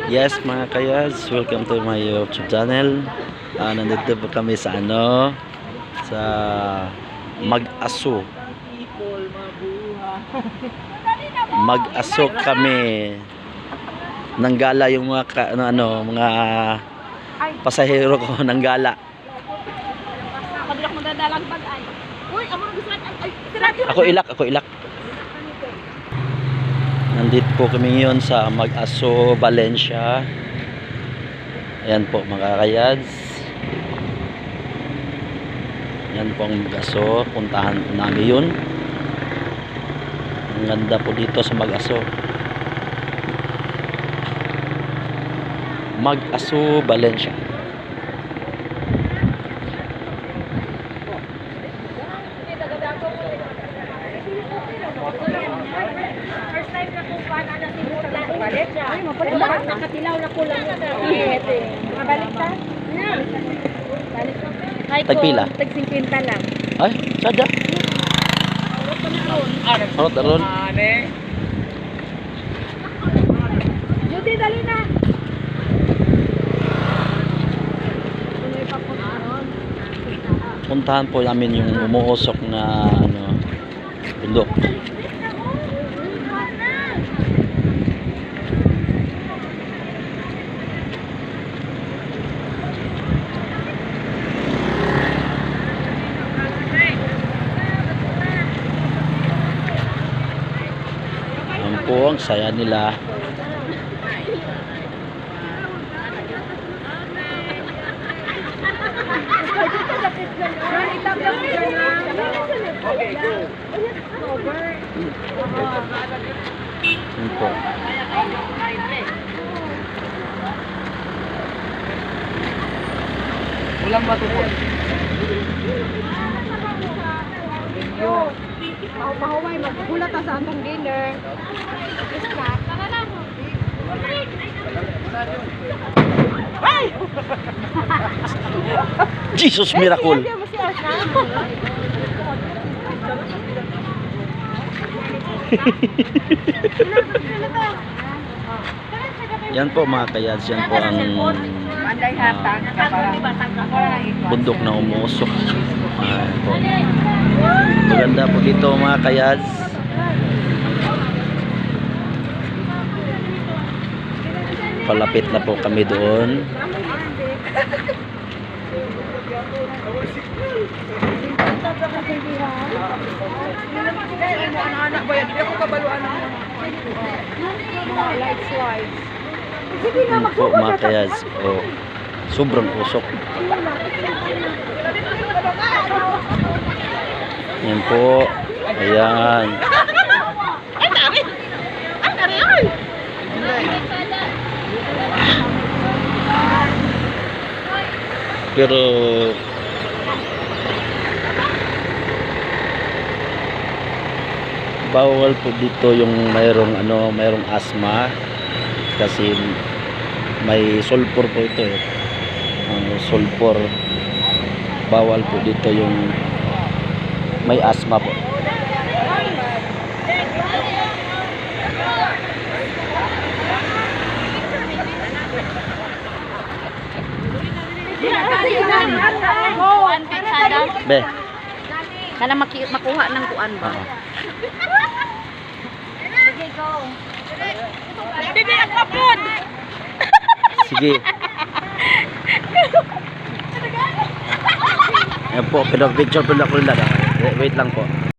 Yes mga kayas, welcome to my YouTube channel. Nandito po kami sa sa Mag-Aso. Mag-Aso kami. Nanggala yung mga mga pasahero ko nanggala. Ako ilak. Nandito po kami ngayon sa Mag-Aso, Valencia. Ayan po mga kayads. Ayan po ang Mag-Aso. Puntahan po namin yun. Ang ganda po dito sa Mag-Aso. Mag-Aso, Valencia. Nakatilaw na ko lang. Mabalik ka? Tagpila? Tag 50 lang. Ay, sadya. Harot aron. Judy, dali na. Puntahan po namin yung umuusok na bundok. Ayan po ang saya nila. Ayan po. Ulang matupod. Mahuway, maghulat sa antong dinner. Jesus miracle. Yan po mga kayads, yan po ang bundok na umuusok. Po. Maganda po dito mga kayads. Palapit na po kami doon. Anak ba yan? Hindi ako kabaluan ng Light slides. Yan po mga kayads. Oh, sobrang usok. Yan po. Ayan. Pero bawal po dito yung mayroong asthma kasi may sulfur po ito eh. Ang sulfur, bawal po dito yung may asthma po. Be. Kana makuha ng kuan ba? Sige, go. Bibi ang kapon. Sige. Ayan po, picture po na ko nila. Wait lang po.